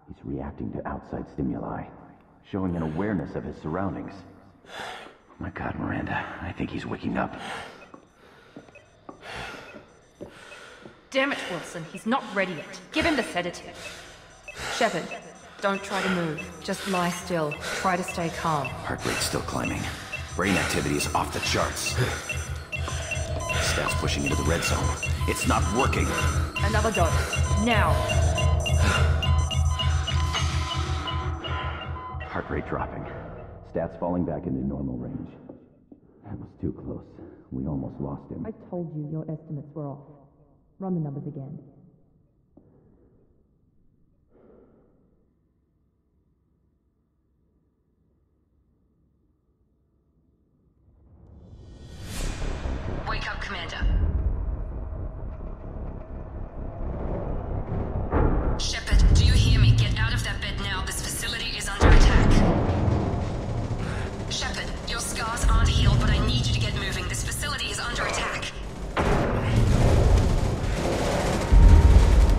He's reacting to outside stimuli, showing an awareness of his surroundings. Oh my God, Miranda, I think he's waking up. Damn it, Wilson, he's not ready yet. Give him the sedative. Shepard, don't try to move. Just lie still. Try to stay calm. Heart rate's still climbing. Brain activity is off the charts. Staff's pushing into the red zone. It's not working. Another dose. Now. Heart rate dropping. Stats falling back into normal range. That was too close. We almost lost him. I told you your estimates were off. Run the numbers again. Wake up, Commander. Shepard, do you hear me? Get out of that bed now. This facility is under attack. Shepard, your scars aren't healed, but I need you to get moving. This facility is under attack.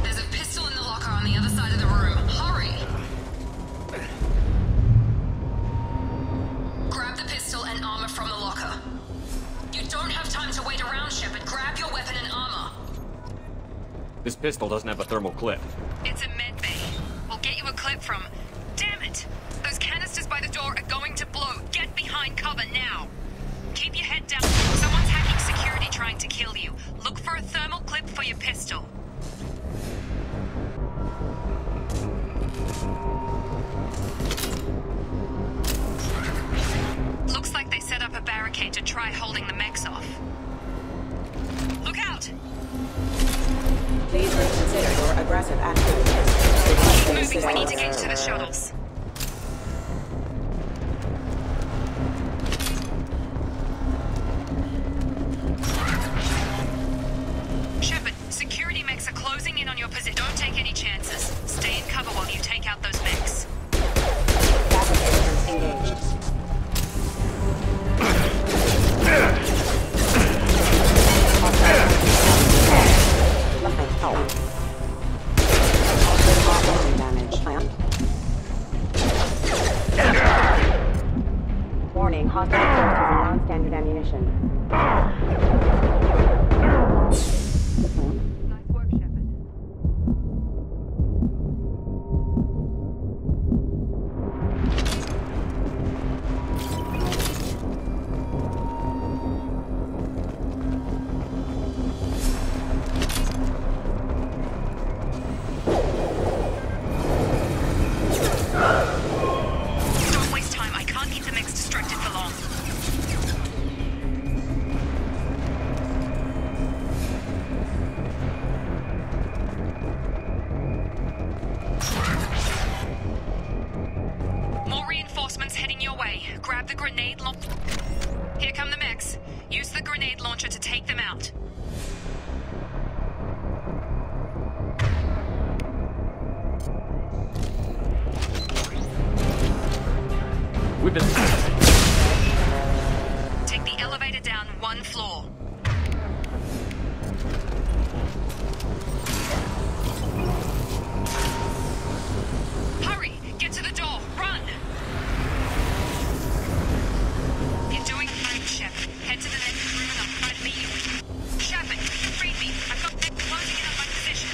There's a pistol in the locker on the other side of the room. Hurry! Grab the pistol and armor from the locker. You don't have time to wait around, Shepard. Grab your weapon and armor. This pistol doesn't have a thermal clip. It's a med bay. We'll get you a clip from... Damn it! Those canisters by the door are going to blow. Get behind cover now. Keep your head down. Someone's hacking security trying to kill you. Look for a thermal clip for your pistol. Looks like they set up a barricade to try holding the mechs off. Look out! Please reconsider your aggressive activity. Keep moving, we need to get to the shuttles. Shepard, security mechs are closing in on your position. Don't take any chances. Stay in cover while you take out those mechs. Fabricators engaged. Warning, hostile forces and non-standard ammunition. Nice work, Shepard. Don't waste time. I can't keep the mechs distracted for long. More reinforcements heading your way. Grab the grenade launcher. Here come the mechs. Use the grenade launcher to take them out. We've been... Take the elevator down one floor. Hurry! Get to the door! Run! You're doing fine, Shepard. Head to the next room and I'll try to meet you. Shepard, read me. I've got them closing in on my position.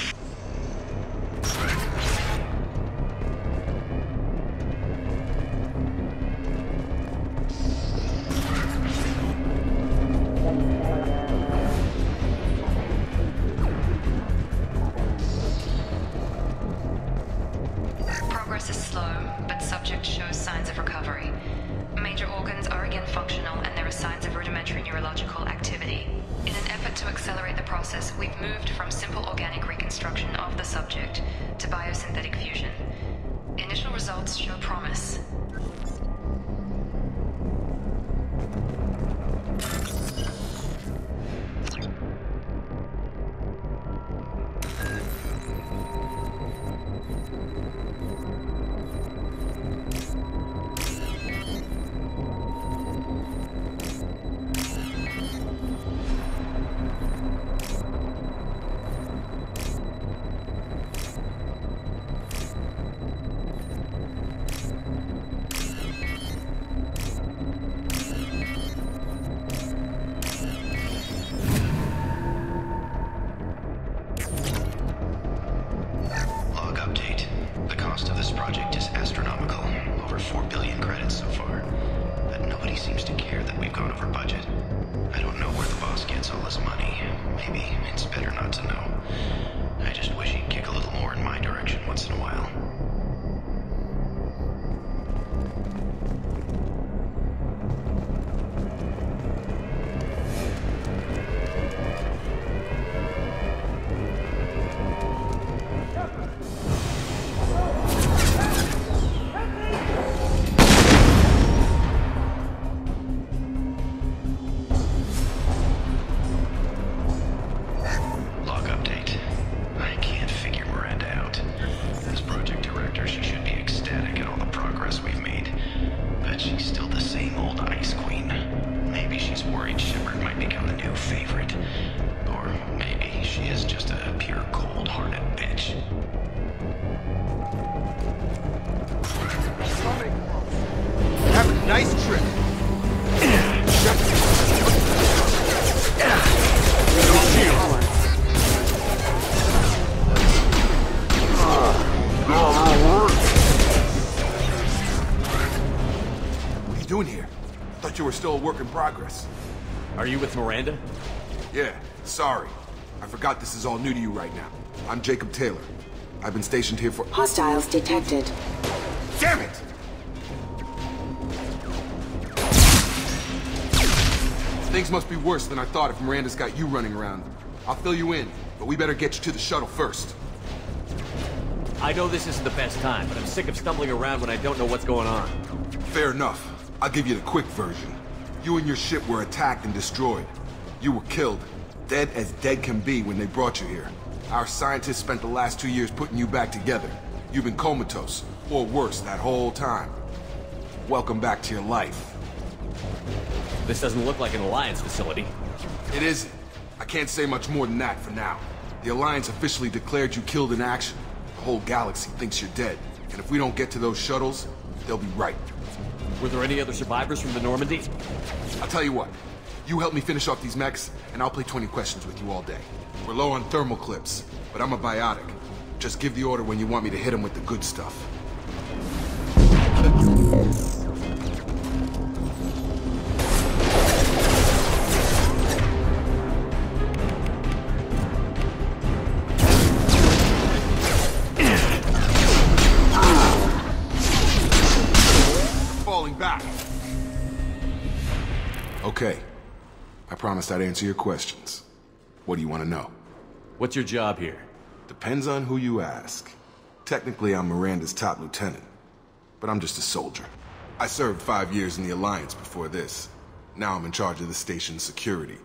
Progress is slow, but subject shows signs of recovery. Major organs are again functional and there are signs of rudimentary neurological activity. In an effort to accelerate the process, we've moved from simple organic reconstruction of the subject to biosynthetic fusion. Initial results show promise. once in a while. Still a work in progress. Are you with Miranda? Yeah, sorry. I forgot this is all new to you right now. I'm Jacob Taylor. I've been stationed here for— Hostiles detected. Damn it! Things must be worse than I thought if Miranda's got you running around. I'll fill you in, but we better get you to the shuttle first. I know this isn't the best time, but I'm sick of stumbling around when I don't know what's going on. Fair enough. I'll give you the quick version. You and your ship were attacked and destroyed. You were killed. Dead as dead can be when they brought you here. Our scientists spent the last 2 years putting you back together. You've been comatose, or worse, that whole time. Welcome back to your life. This doesn't look like an Alliance facility. It isn't. I can't say much more than that for now. The Alliance officially declared you killed in action. The whole galaxy thinks you're dead. And if we don't get to those shuttles, they'll be right. Were there any other survivors from the Normandy? I'll tell you what. You help me finish off these mechs, and I'll play 20 questions with you all day. We're low on thermal clips, but I'm a biotic. Just give the order when you want me to hit them with the good stuff. Okay. I promised I'd answer your questions. What do you want to know? What's your job here? Depends on who you ask. Technically, I'm Miranda's top lieutenant, but I'm just a soldier. I served 5 years in the Alliance before this. Now I'm in charge of the station's security.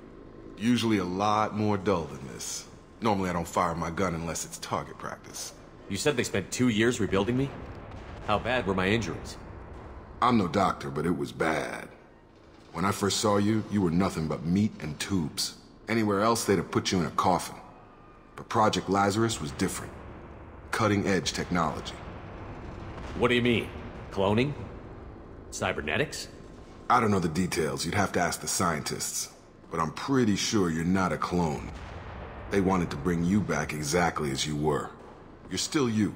Usually a lot more dull than this. Normally I don't fire my gun unless it's target practice. You said they spent 2 years rebuilding me? How bad were my injuries? I'm no doctor, but it was bad. When I first saw you, you were nothing but meat and tubes. Anywhere else, they'd have put you in a coffin. But Project Lazarus was different. Cutting-edge technology. What do you mean? Cloning? Cybernetics? I don't know the details. You'd have to ask the scientists. But I'm pretty sure you're not a clone. They wanted to bring you back exactly as you were. You're still you.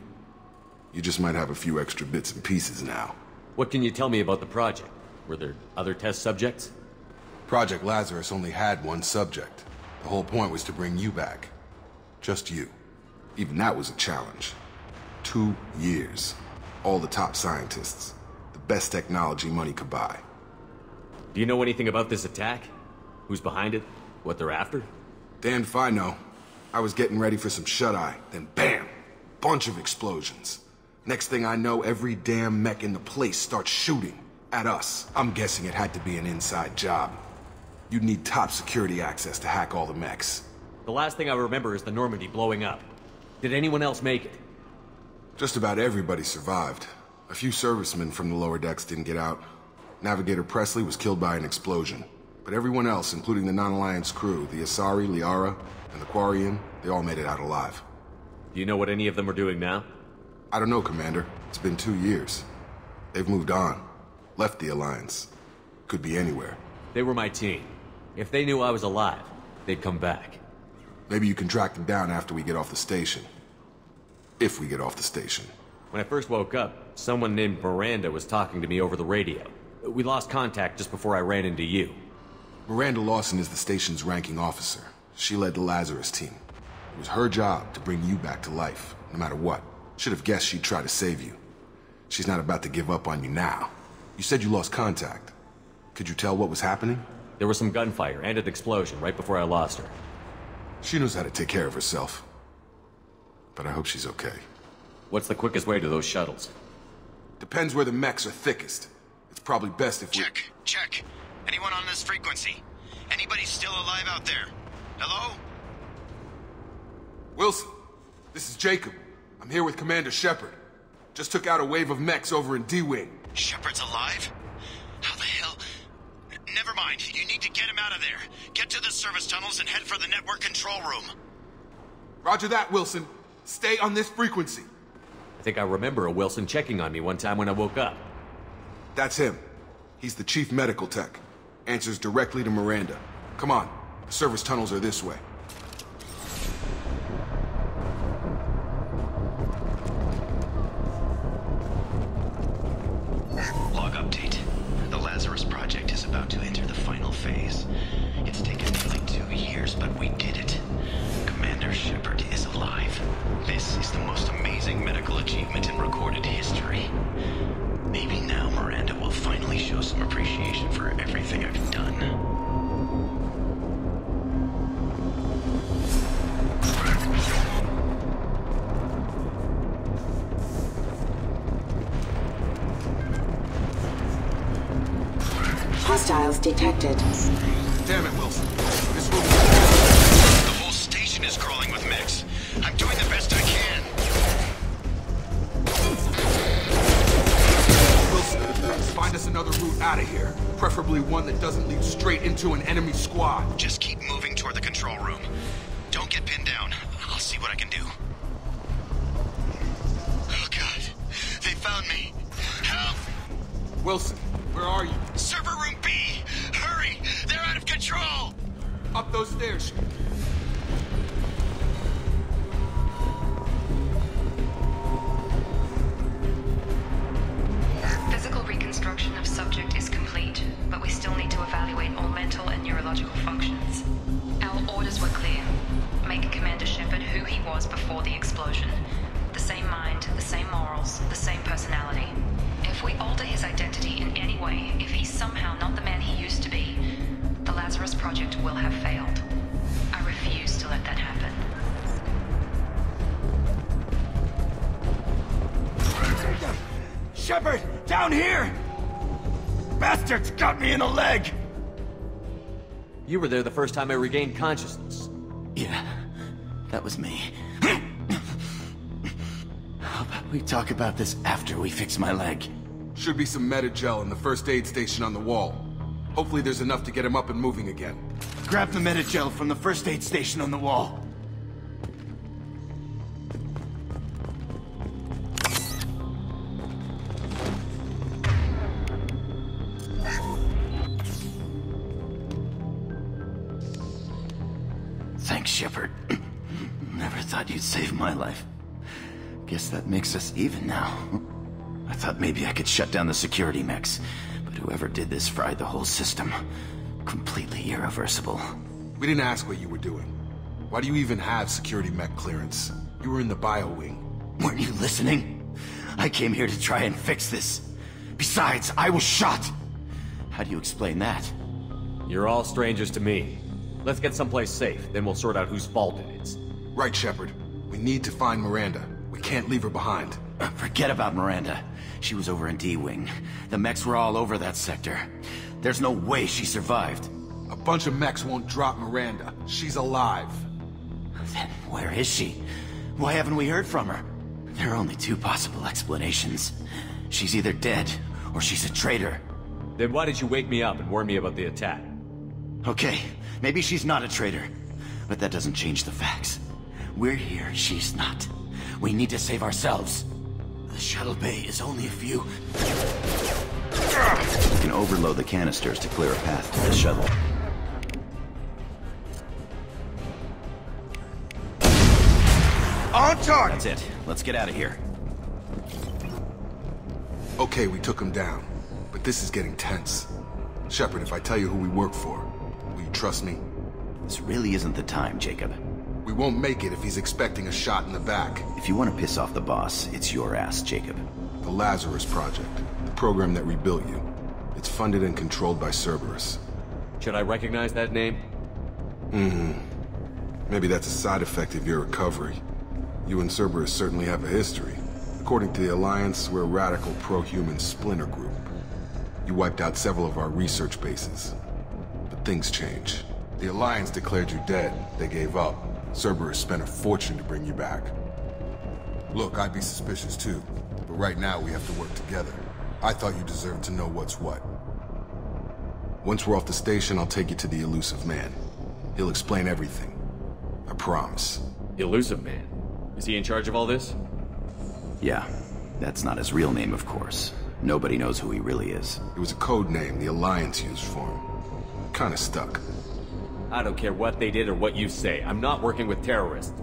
You just might have a few extra bits and pieces now. What can you tell me about the project? Were there other test subjects? Project Lazarus only had one subject. The whole point was to bring you back. Just you. Even that was a challenge. 2 years. All the top scientists. The best technology money could buy. Do you know anything about this attack? Who's behind it? What they're after? Damned if I know. I was getting ready for some shut-eye, then bam! Bunch of explosions. Next thing I know, every damn mech in the place starts shooting. At us. I'm guessing it had to be an inside job. You'd need top security access to hack all the mechs. The last thing I remember is the Normandy blowing up. Did anyone else make it? Just about everybody survived. A few servicemen from the lower decks didn't get out. Navigator Presley was killed by an explosion. But everyone else, including the non-Alliance crew, the Asari, Liara, and the Quarian, they all made it out alive. Do you know what any of them are doing now? I don't know, Commander. It's been 2 years. They've moved on. Left the Alliance. Could be anywhere. They were my team. If they knew I was alive, they'd come back. Maybe you can track them down after we get off the station. If we get off the station. When I first woke up, someone named Miranda was talking to me over the radio. We lost contact just before I ran into you. Miranda Lawson is the station's ranking officer. She led the Lazarus team. It was her job to bring you back to life, no matter what. Should have guessed she'd try to save you. She's not about to give up on you now. You said you lost contact. Could you tell what was happening? There was some gunfire and an explosion right before I lost her. She knows how to take care of herself. But I hope she's okay. What's the quickest way to those shuttles? Depends where the mechs are thickest. It's probably best if we... Check. Anyone on this frequency? Anybody still alive out there? Hello? Wilson, this is Jacob. I'm here with Commander Shepard. Just took out a wave of mechs over in D-Wing. Shepard's alive? How the hell? Never mind. You need to get him out of there. Get to the service tunnels and head for the network control room. Roger that, Wilson. Stay on this frequency. I think I remember a Wilson checking on me one time when I woke up. That's him. He's the chief medical tech. Answers directly to Miranda. Come on. The service tunnels are this way. Log update. The Lazarus Project is about to enter the final phase. It's taken nearly 2 years, but we did it. Commander Shepard is alive. This is the most amazing medical achievement in recorded history. Maybe now Miranda will finally show some appreciation for everything I've done. Hostiles detected. Damn it, Wilson. This room... The whole station is crawling with mechs. I'm doing the best I can. Wilson, let's find us another route out of here. Preferably one that doesn't lead straight into an enemy squad. Just keep moving toward the control room. Don't get pinned down. I'll see what I can do. Oh, God. They found me. Help! Wilson, where are you? Server room B! Hurry! They're out of control! Up those stairs. Physical reconstruction of subject is complete, but we still need to evaluate all mental and neurological functions. Our orders were clear. Make Commander Shepard who he was before the explosion. The same mind, the same morals, the same personality. If we alter his identity in any way, if he's somehow not the man he used to be, the Lazarus Project will have failed. I refuse to let that happen. Shepard, down here! Bastards got me in the leg! You were there the first time I regained consciousness. Yeah, that was me. How about we talk about this after we fix my leg? Should be some Metagel in the first aid station on the wall. Hopefully there's enough to get him up and moving again. Grab the Metagel from the first aid station on the wall. Thanks, Shepard. Never thought you'd save my life. Guess that makes us even now. I thought maybe I could shut down the security mechs, but whoever did this fried the whole system. Completely irreversible. We didn't ask what you were doing. Why do you even have security mech clearance? You were in the bio wing. Weren't you listening? I came here to try and fix this. Besides, I was shot. How do you explain that? You're all strangers to me. Let's get someplace safe, then we'll sort out whose fault it is. Right, Shepard. We need to find Miranda. We can't leave her behind. Forget about Miranda. She was over in D-Wing. The mechs were all over that sector. There's no way she survived. A bunch of mechs won't drop Miranda. She's alive. Then where is she? Why haven't we heard from her? There are only two possible explanations. She's either dead, or she's a traitor. Then why did you wake me up and warn me about the attack? Okay, maybe she's not a traitor. But that doesn't change the facts. We're here, she's not. We need to save ourselves. The shuttle bay is only a few... You can overload the canisters to clear a path to the shuttle. On target! That's it. Let's get out of here. Okay, we took him down. But this is getting tense. Shepard, if I tell you who we work for, will you trust me? This really isn't the time, Jacob. We We won't make it if he's expecting a shot in the back. If you want to piss off the boss, it's your ass, Jacob. The Lazarus Project, the program that rebuilt you. It's funded and controlled by Cerberus. Should I recognize that name? Maybe that's a side effect of your recovery. You and Cerberus certainly have a history. According to the Alliance, we're a radical pro-human splinter group. You wiped out several of our research bases. But things change. The Alliance declared you dead. They gave up. Cerberus spent a fortune to bring you back. Look, I'd be suspicious too. But right now we have to work together. I thought you deserved to know what's what. Once we're off the station, I'll take you to the Elusive Man. He'll explain everything. I promise. Elusive Man? Is he in charge of all this? Yeah. That's not his real name, of course. Nobody knows who he really is. It was a code name the Alliance used for him. Kinda stuck. I don't care what they did or what you say. I'm not working with terrorists.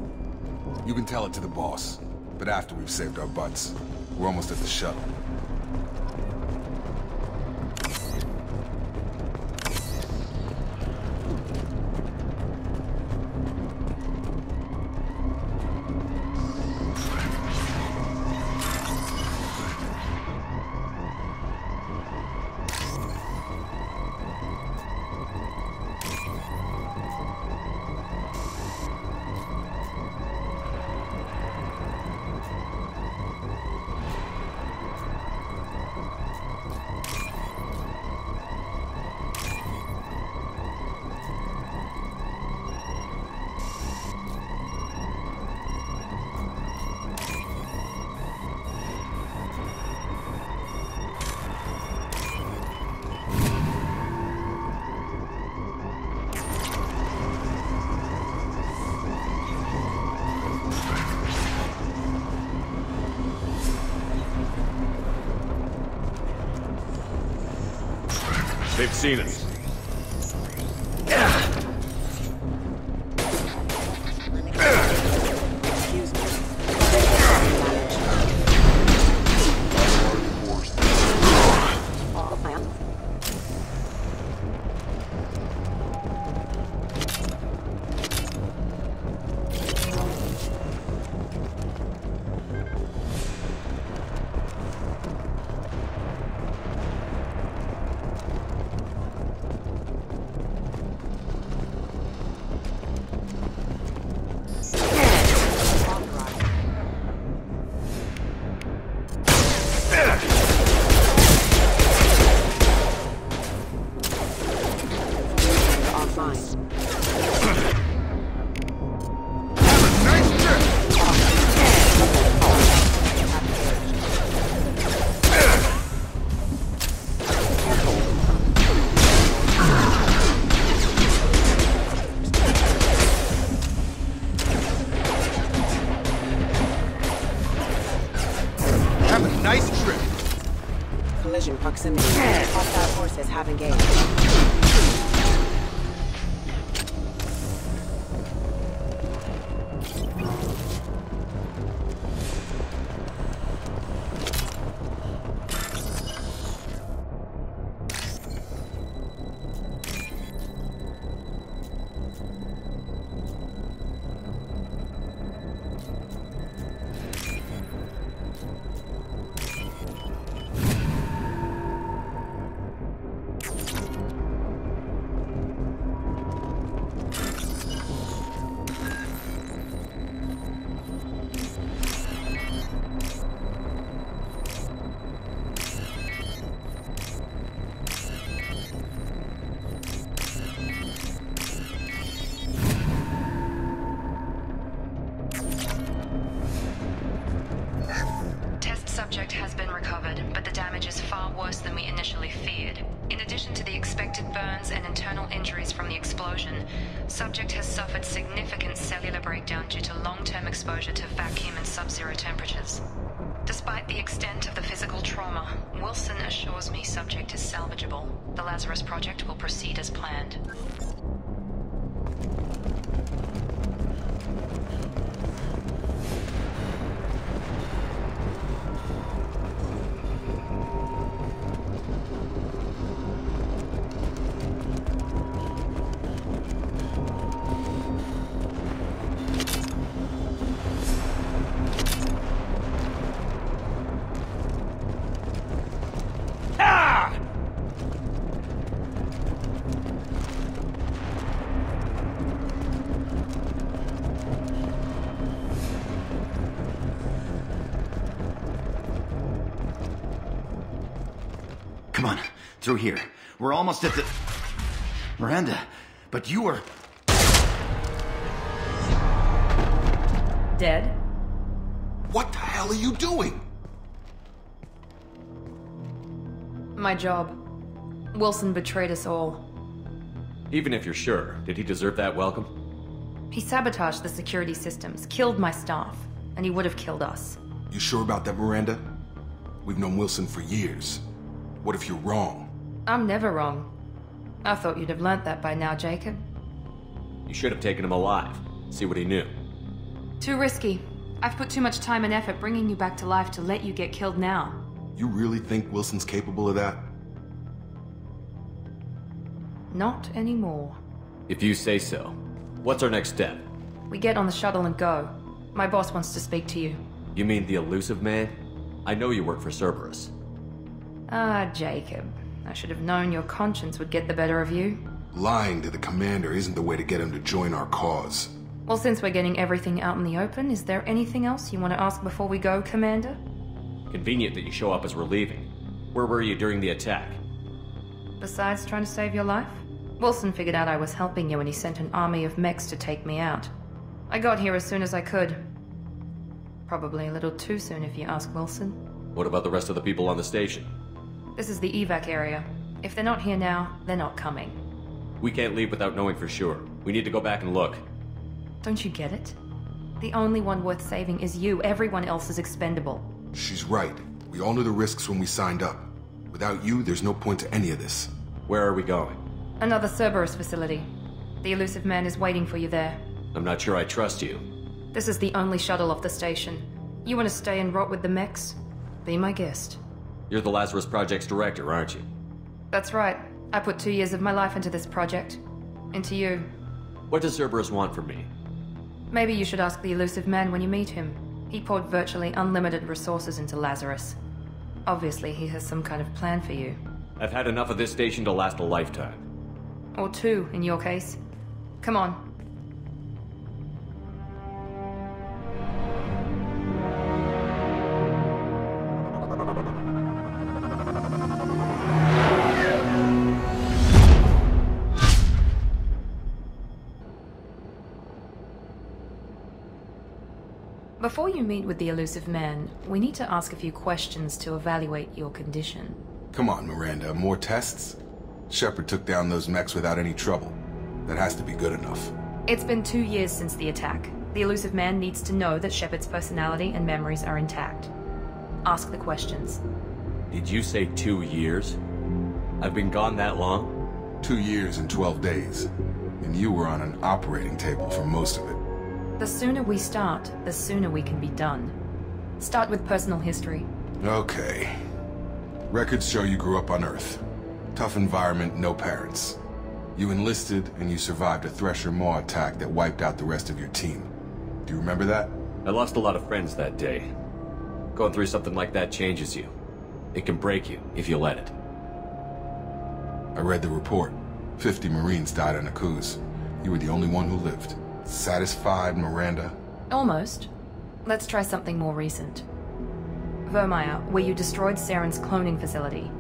You can tell it to the boss. But after we've saved our butts. We're almost at the shuttle. They've seen us. Excuse me. All plan. Collision proximity. Hostile forces have engaged. Subject has been recovered, but the damage is far worse than we initially feared. In addition to the expected burns and internal injuries from the explosion, subject has suffered significant cellular breakdown due to long-term exposure to vacuum and sub-zero temperatures. Despite the extent of the physical trauma, Wilson assures me subject is salvageable. The Lazarus Project will proceed as planned. Come on, through here. We're almost at the... Miranda, but you were... Dead? What the hell are you doing? My job. Wilson betrayed us all. Even if you're sure, did he deserve that welcome? He sabotaged the security systems, killed my staff, and he would have killed us. You sure about that, Miranda? We've known Wilson for years. What if you're wrong? I'm never wrong. I thought you'd have learnt that by now, Jacob. You should have taken him alive. See what he knew. Too risky. I've put too much time and effort bringing you back to life to let you get killed now. You really think Wilson's capable of that? Not anymore. If you say so. What's our next step? We get on the shuttle and go. My boss wants to speak to you. You mean the elusive man? I know you work for Cerberus. Ah, Jacob. I should have known your conscience would get the better of you. Lying to the commander isn't the way to get him to join our cause. Well, since we're getting everything out in the open, is there anything else you want to ask before we go, Commander? Convenient that you show up as we're leaving. Where were you during the attack? Besides trying to save your life? Wilson figured out I was helping you and he sent an army of mechs to take me out. I got here as soon as I could. Probably a little too soon if you ask Wilson. What about the rest of the people on the station? This is the evac area. If they're not here now, they're not coming. We can't leave without knowing for sure. We need to go back and look. Don't you get it? The only one worth saving is you. Everyone else is expendable. She's right. We all knew the risks when we signed up. Without you, there's no point to any of this. Where are we going? Another Cerberus facility. The elusive man is waiting for you there. I'm not sure I trust you. This is the only shuttle off the station. You want to stay and rot with the mechs? Be my guest. You're the Lazarus Project's director, aren't you? That's right. I put 2 years of my life into this project. Into you. What does Cerberus want from me? Maybe you should ask the elusive man when you meet him. He poured virtually unlimited resources into Lazarus. Obviously, he has some kind of plan for you. I've had enough of this station to last a lifetime. Or 2, in your case. Come on. Before you meet with the elusive man, we need to ask a few questions to evaluate your condition. Come on, Miranda, more tests? Shepard took down those mechs without any trouble. That has to be good enough. It's been 2 years since the attack. The elusive man needs to know that Shepard's personality and memories are intact. Ask the questions. Did you say 2 years? I've been gone that long? 2 years and 12 days. And you were on an operating table for most of it. The sooner we start, the sooner we can be done. Start with personal history. Okay. Records show you grew up on Earth. Tough environment, no parents. You enlisted, and you survived a Thresher Maw attack that wiped out the rest of your team. Do you remember that? I lost a lot of friends that day. Going through something like that changes you. It can break you, if you let it. I read the report. 50 Marines died on a cruise. You were the only one who lived. Satisfied, Miranda? Almost. Let's try something more recent. Vermeer, where you destroyed Saren's cloning facility.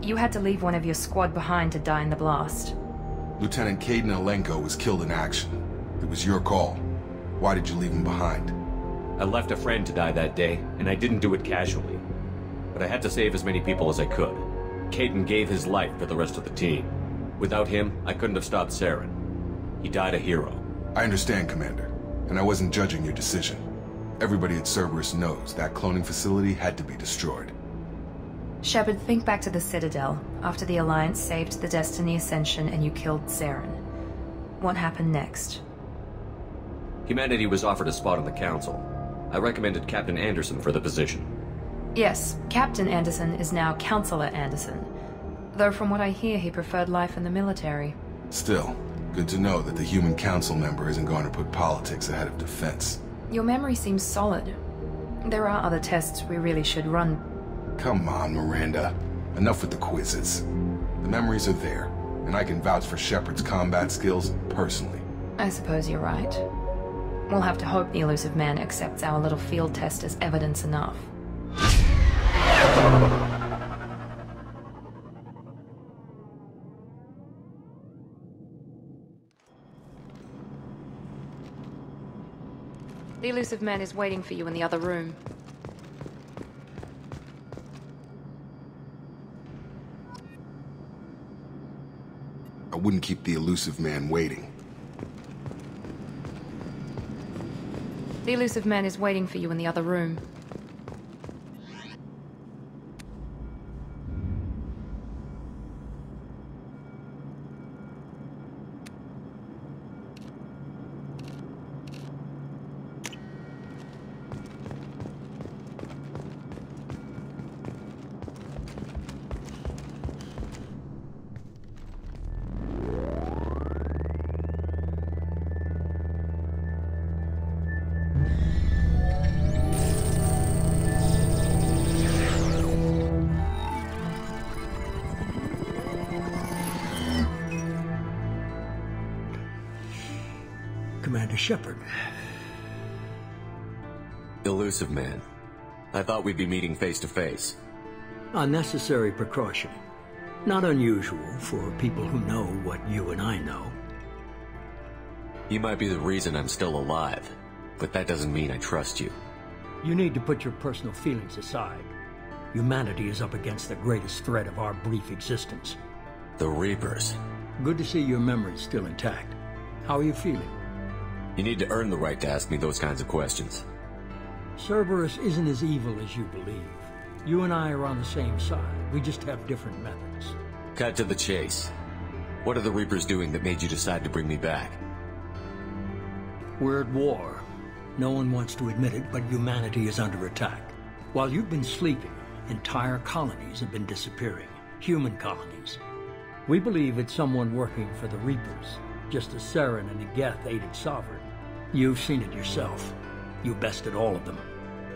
You had to leave one of your squad behind to die in the blast. Lieutenant Caden Alenko was killed in action. It was your call. Why did you leave him behind? I left a friend to die that day, and I didn't do it casually. But I had to save as many people as I could. Caden gave his life for the rest of the team. Without him, I couldn't have stopped Saren. He died a hero. I understand, Commander, and I wasn't judging your decision. Everybody at Cerberus knows that cloning facility had to be destroyed. Shepard, think back to the Citadel, after the Alliance saved the Destiny Ascension and you killed Saren. What happened next? Humanity was offered a spot on the Council. I recommended Captain Anderson for the position. Yes, Captain Anderson is now Counselor Anderson. Though from what I hear, he preferred life in the military. Still, good to know that the human council member isn't going to put politics ahead of defense. Your memory seems solid. There are other tests we really should run. Come on, Miranda. Enough with the quizzes. The memories are there, and I can vouch for Shepard's combat skills personally. I suppose you're right. We'll have to hope the elusive man accepts our little field test as evidence enough. The elusive man is waiting for you in the other room. I wouldn't keep the elusive man waiting. The elusive man is waiting for you in the other room. Commander Shepard. Elusive man. I thought we'd be meeting face to face. Unnecessary precaution. Not unusual for people who know what you and I know. You might be the reason I'm still alive, but that doesn't mean I trust you. You need to put your personal feelings aside. Humanity is up against the greatest threat of our brief existence. The Reapers. Good to see your memory's still intact. How are you feeling? You need to earn the right to ask me those kinds of questions. Cerberus isn't as evil as you believe. You and I are on the same side. We just have different methods. Cut to the chase. What are the Reapers doing that made you decide to bring me back? We're at war. No one wants to admit it, but humanity is under attack. While you've been sleeping, entire colonies have been disappearing. Human colonies. We believe it's someone working for the Reapers, just as Saren and Negeth aided Sovereign. You've seen it yourself. You bested all of them.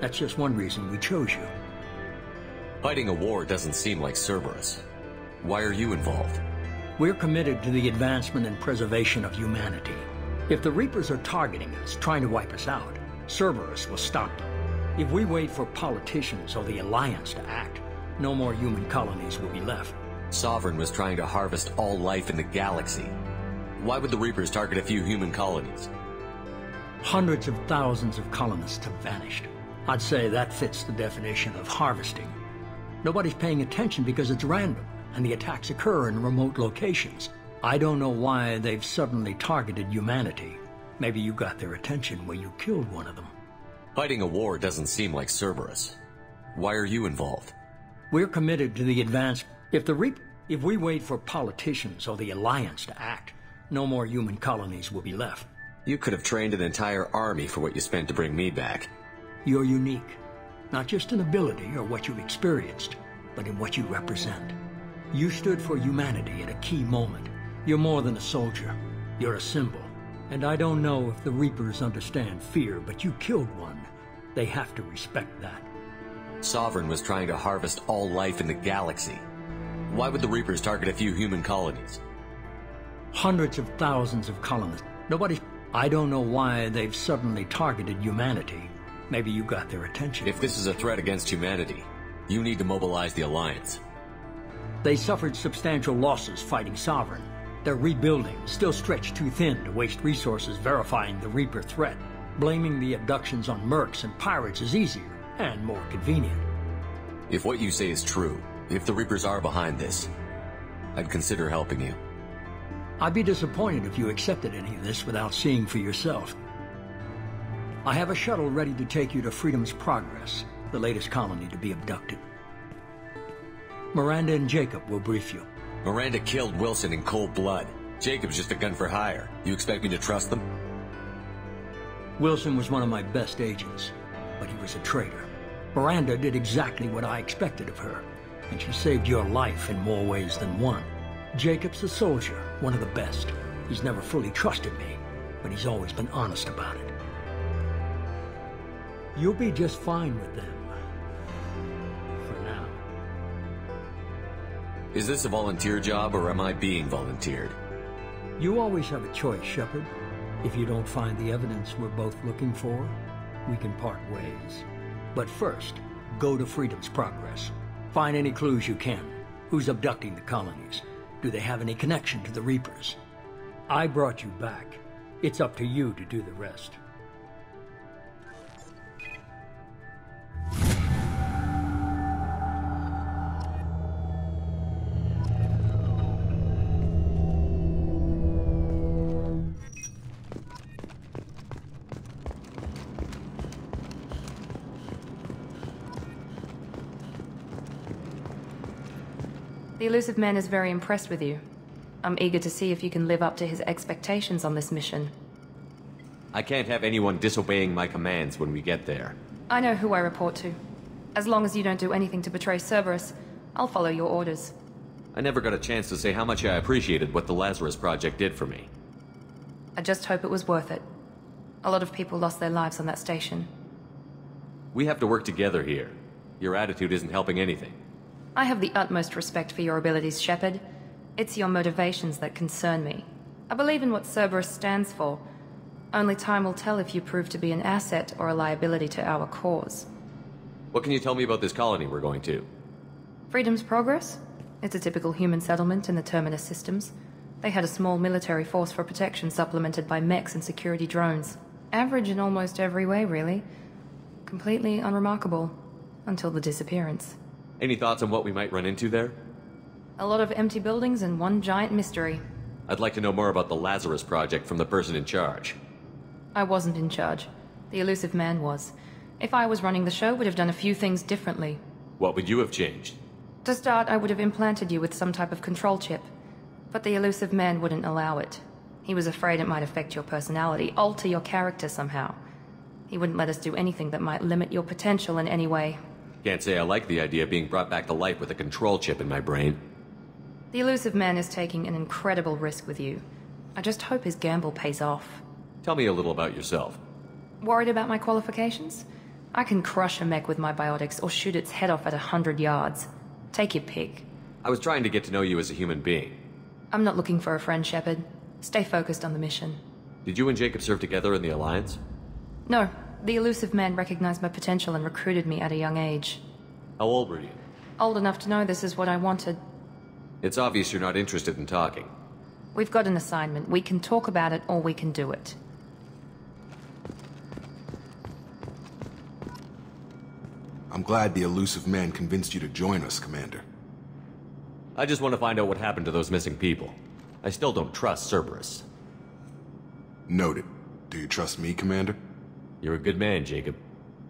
That's just one reason we chose you. Fighting a war doesn't seem like Cerberus. Why are you involved? We're committed to the advancement and preservation of humanity. If the Reapers are targeting us, trying to wipe us out, Cerberus will stop them. If we wait for politicians or the Alliance to act, no more human colonies will be left. Sovereign was trying to harvest all life in the galaxy. Why would the Reapers target a few human colonies? Hundreds of thousands of colonists have vanished. I'd say that fits the definition of harvesting. Nobody's paying attention because it's random, and the attacks occur in remote locations. I don't know why they've suddenly targeted humanity. Maybe you got their attention when you killed one of them. Fighting a war doesn't seem like Cerberus. Why are you involved? We're committed to the advance. If we wait for politicians or the Alliance to act, no more human colonies will be left. You could have trained an entire army for what you spent to bring me back. You're unique. Not just in ability or what you've experienced, but in what you represent. You stood for humanity at a key moment. You're more than a soldier. You're a symbol. And I don't know if the Reapers understand fear, but you killed one. They have to respect that. Sovereign was trying to harvest all life in the galaxy. Why would the Reapers target a few human colonies? Hundreds of thousands of colonists. I don't know why they've suddenly targeted humanity. Maybe you got their attention. If this is a threat against humanity, you need to mobilize the Alliance. They suffered substantial losses fighting Sovereign. They're rebuilding, still stretched too thin to waste resources verifying the Reaper threat. Blaming the abductions on mercs and pirates is easier and more convenient. If what you say is true, if the Reapers are behind this, I'd consider helping you. I'd be disappointed if you accepted any of this without seeing for yourself. I have a shuttle ready to take you to Freedom's Progress, the latest colony to be abducted. Miranda and Jacob will brief you. Miranda killed Wilson in cold blood. Jacob's just a gun for hire. You expect me to trust them? Wilson was one of my best agents, but he was a traitor. Miranda did exactly what I expected of her, and she saved your life in more ways than one. Jacob's a soldier, one of the best. He's never fully trusted me, but he's always been honest about it. You'll be just fine with them. For now. Is this a volunteer job, or am I being volunteered? You always have a choice, Shepard. If you don't find the evidence we're both looking for, we can part ways. But first, go to Freedom's Progress. Find any clues you can. Who's abducting the colonies? Do they have any connection to the Reapers? I brought you back. It's up to you to do the rest. The elusive man is very impressed with you. I'm eager to see if you can live up to his expectations on this mission. I can't have anyone disobeying my commands when we get there. I know who I report to. As long as you don't do anything to betray Cerberus, I'll follow your orders. I never got a chance to say how much I appreciated what the Lazarus Project did for me. I just hope it was worth it. A lot of people lost their lives on that station. We have to work together here. Your attitude isn't helping anything. I have the utmost respect for your abilities, Shepard. It's your motivations that concern me. I believe in what Cerberus stands for. Only time will tell if you prove to be an asset or a liability to our cause. What can you tell me about this colony we're going to? Freedom's Progress? It's a typical human settlement in the Terminus systems. They had a small military force for protection supplemented by mechs and security drones. Average in almost every way, really. Completely unremarkable. Until the disappearance. Any thoughts on what we might run into there? A lot of empty buildings and one giant mystery. I'd like to know more about the Lazarus Project from the person in charge. I wasn't in charge. The elusive man was. If I was running the show, would have done a few things differently. What would you have changed? To start, I would have implanted you with some type of control chip. But the elusive man wouldn't allow it. He was afraid it might affect your personality, alter your character somehow. He wouldn't let us do anything that might limit your potential in any way. Can't say I like the idea of being brought back to life with a control chip in my brain. The elusive man is taking an incredible risk with you. I just hope his gamble pays off. Tell me a little about yourself. Worried about my qualifications? I can crush a mech with my biotics or shoot its head off at 100 yards. Take your pick. I was trying to get to know you as a human being. I'm not looking for a friend, Shepard. Stay focused on the mission. Did you and Jacob serve together in the Alliance? No. The elusive man recognized my potential and recruited me at a young age. How old were you? Old enough to know this is what I wanted. It's obvious you're not interested in talking. We've got an assignment. We can talk about it or we can do it. I'm glad the elusive man convinced you to join us, Commander. I just want to find out what happened to those missing people. I still don't trust Cerberus. Noted. Do you trust me, Commander? You're a good man, Jacob.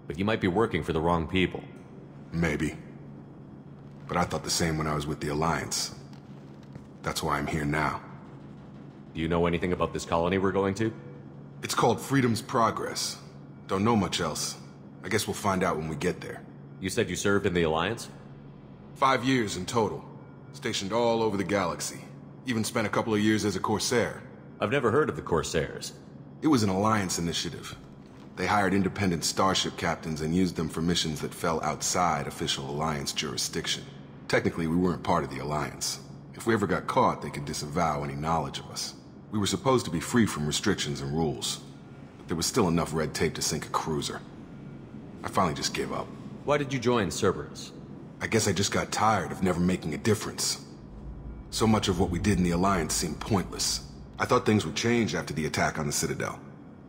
But you might be working for the wrong people. Maybe. But I thought the same when I was with the Alliance. That's why I'm here now. Do you know anything about this colony we're going to? It's called Freedom's Progress. Don't know much else. I guess we'll find out when we get there. You said you served in the Alliance? 5 years in total. Stationed all over the galaxy. Even spent a couple of years as a Corsair. I've never heard of the Corsairs. It was an Alliance initiative. They hired independent starship captains and used them for missions that fell outside official Alliance jurisdiction. Technically, we weren't part of the Alliance. If we ever got caught, they could disavow any knowledge of us. We were supposed to be free from restrictions and rules. But there was still enough red tape to sink a cruiser. I finally just gave up. Why did you join Cerberus? I guess I just got tired of never making a difference. So much of what we did in the Alliance seemed pointless. I thought things would change after the attack on the Citadel.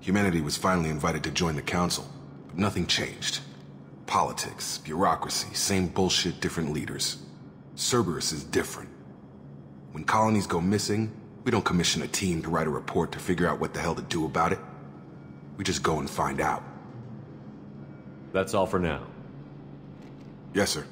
Humanity was finally invited to join the Council, but nothing changed. Politics, bureaucracy, same bullshit, different leaders. Cerberus is different. When colonies go missing, we don't commission a team to write a report to figure out what the hell to do about it. We just go and find out. That's all for now. Yes, sir.